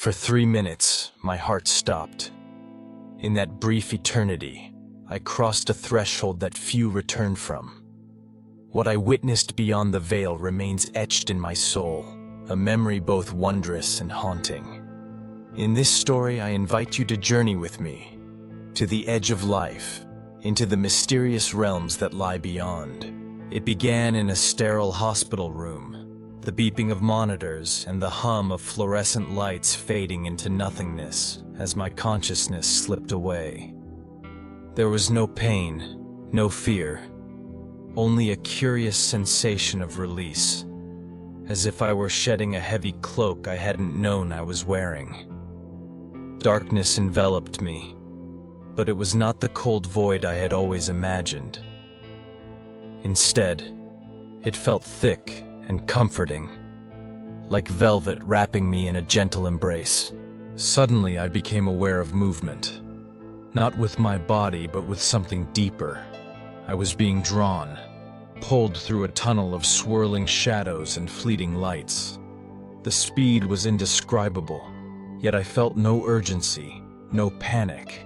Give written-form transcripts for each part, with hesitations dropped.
For 3 minutes, my heart stopped. In that brief eternity, I crossed a threshold that few return from. What I witnessed beyond the veil remains etched in my soul, a memory both wondrous and haunting. In this story, I invite you to journey with me, to the edge of life, into the mysterious realms that lie beyond. It began in a sterile hospital room, the beeping of monitors and the hum of fluorescent lights fading into nothingness as my consciousness slipped away. There was no pain, no fear, only a curious sensation of release, as if I were shedding a heavy cloak I hadn't known I was wearing. Darkness enveloped me, but it was not the cold void I had always imagined. Instead, it felt thick and comforting, like velvet wrapping me in a gentle embrace. Suddenly, I became aware of movement, not with my body, but with something deeper. I was being drawn, pulled through a tunnel of swirling shadows and fleeting lights. The speed was indescribable, yet I felt no urgency, no panic.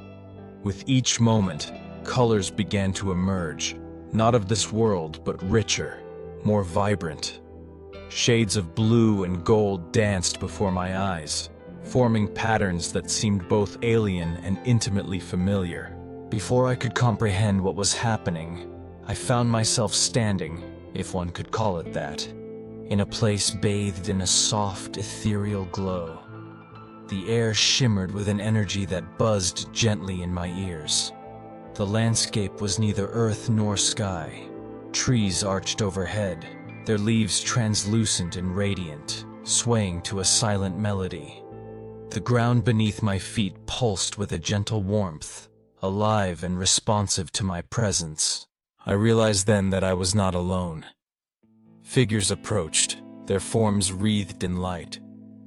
With each moment, colors began to emerge, not of this world, but richer, more vibrant. Shades of blue and gold danced before my eyes, forming patterns that seemed both alien and intimately familiar. Before I could comprehend what was happening, I found myself standing, if one could call it that, in a place bathed in a soft, ethereal glow. The air shimmered with an energy that buzzed gently in my ears. The landscape was neither earth nor sky. Trees arched overhead, their leaves translucent and radiant, swaying to a silent melody. The ground beneath my feet pulsed with a gentle warmth, alive and responsive to my presence. I realized then that I was not alone. Figures approached, their forms wreathed in light.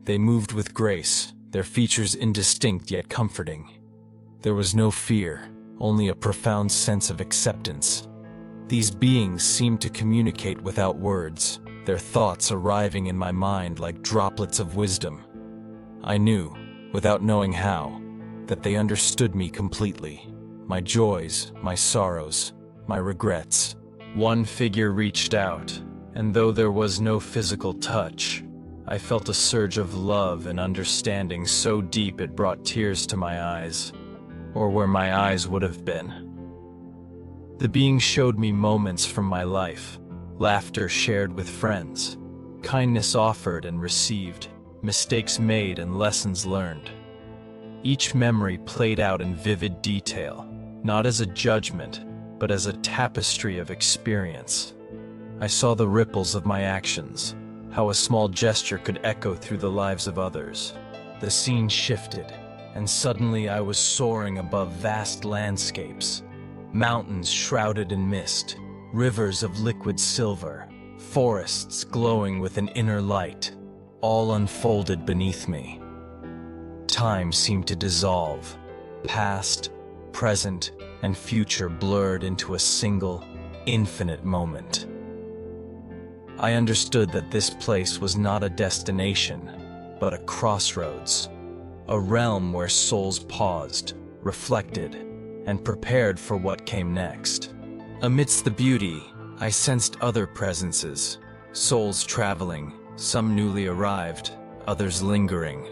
They moved with grace, their features indistinct yet comforting. There was no fear, only a profound sense of acceptance. These beings seemed to communicate without words, their thoughts arriving in my mind like droplets of wisdom. I knew, without knowing how, that they understood me completely, my joys, my sorrows, my regrets. One figure reached out, and though there was no physical touch, I felt a surge of love and understanding so deep it brought tears to my eyes, or where my eyes would have been. The being showed me moments from my life, laughter shared with friends, kindness offered and received, mistakes made and lessons learned. Each memory played out in vivid detail, not as a judgment, but as a tapestry of experience. I saw the ripples of my actions, how a small gesture could echo through the lives of others. The scene shifted, and suddenly I was soaring above vast landscapes, mountains shrouded in mist, rivers of liquid silver, forests glowing with an inner light, all unfolded beneath me. Time seemed to dissolve, past, present, and future blurred into a single, infinite moment. I understood that this place was not a destination, but a crossroads, a realm where souls paused, reflected, and prepared for what came next. Amidst the beauty, I sensed other presences, souls traveling, some newly arrived, others lingering.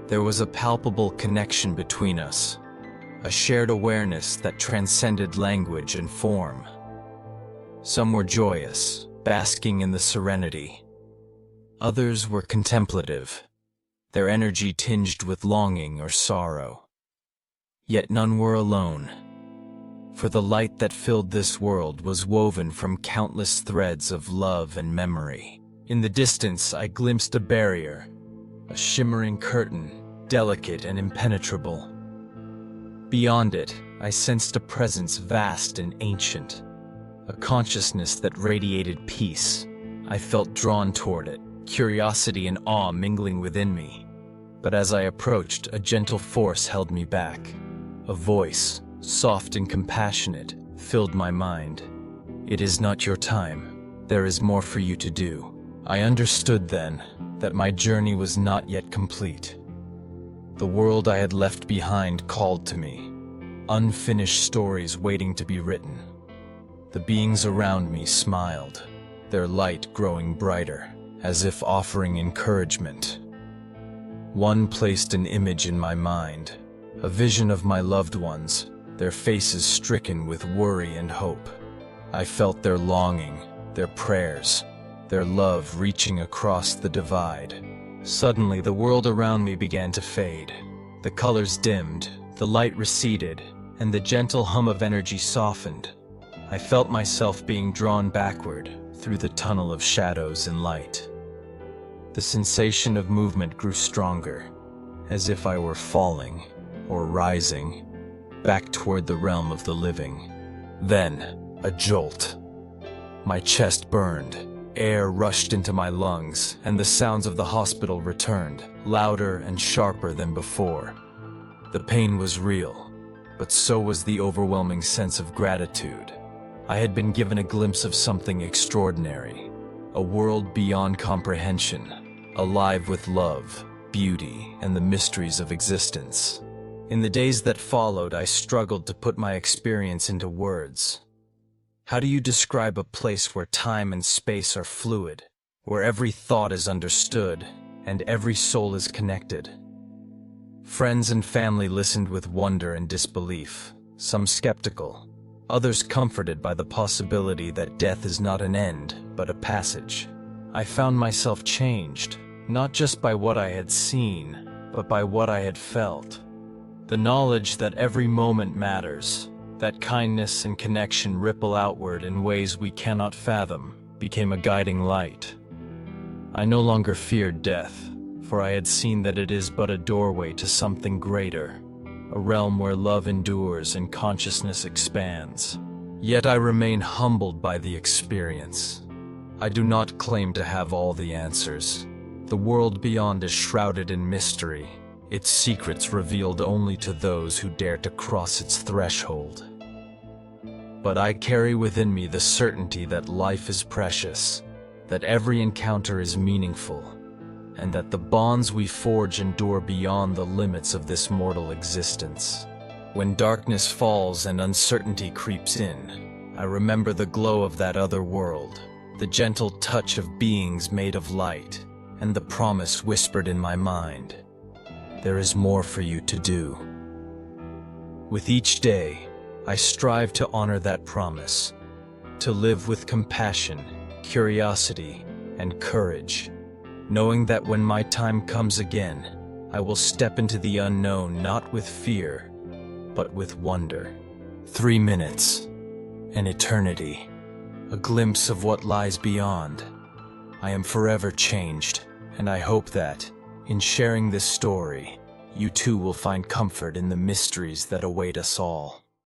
There was a palpable connection between us, a shared awareness that transcended language and form. Some were joyous, basking in the serenity. Others were contemplative, their energy tinged with longing or sorrow. Yet none were alone, for the light that filled this world was woven from countless threads of love and memory. In the distance, I glimpsed a barrier, a shimmering curtain, delicate and impenetrable. Beyond it, I sensed a presence vast and ancient, a consciousness that radiated peace. I felt drawn toward it, curiosity and awe mingling within me. But as I approached, a gentle force held me back. A voice, soft and compassionate, filled my mind. "It is not your time. There is more for you to do." I understood then that my journey was not yet complete. The world I had left behind called to me, unfinished stories waiting to be written. The beings around me smiled, their light growing brighter, as if offering encouragement. One placed an image in my mind, a vision of my loved ones, their faces stricken with worry and hope. I felt their longing, their prayers, their love reaching across the divide. Suddenly, the world around me began to fade. The colors dimmed, the light receded, and the gentle hum of energy softened. I felt myself being drawn backward through the tunnel of shadows and light. The sensation of movement grew stronger, as if I were falling or rising back toward the realm of the living. Then, a jolt. My chest burned, air rushed into my lungs, and the sounds of the hospital returned, louder and sharper than before. The pain was real, but so was the overwhelming sense of gratitude. I had been given a glimpse of something extraordinary, a world beyond comprehension, alive with love, beauty, and the mysteries of existence. In the days that followed, I struggled to put my experience into words. How do you describe a place where time and space are fluid, where every thought is understood, and every soul is connected? Friends and family listened with wonder and disbelief, some skeptical, others comforted by the possibility that death is not an end, but a passage. I found myself changed, not just by what I had seen, but by what I had felt. The knowledge that every moment matters, that kindness and connection ripple outward in ways we cannot fathom, became a guiding light. I no longer feared death, for I had seen that it is but a doorway to something greater, a realm where love endures and consciousness expands. Yet I remain humbled by the experience. I do not claim to have all the answers. The world beyond is shrouded in mystery, its secrets revealed only to those who dare to cross its threshold. But I carry within me the certainty that life is precious, that every encounter is meaningful, and that the bonds we forge endure beyond the limits of this mortal existence. When darkness falls and uncertainty creeps in, I remember the glow of that other world, the gentle touch of beings made of light, and the promise whispered in my mind, there is more for you to do. With each day, I strive to honor that promise, to live with compassion, curiosity, and courage, knowing that when my time comes again, I will step into the unknown not with fear, but with wonder. 3 minutes, an eternity, a glimpse of what lies beyond. I am forever changed, and I hope that, in sharing this story, you too will find comfort in the mysteries that await us all.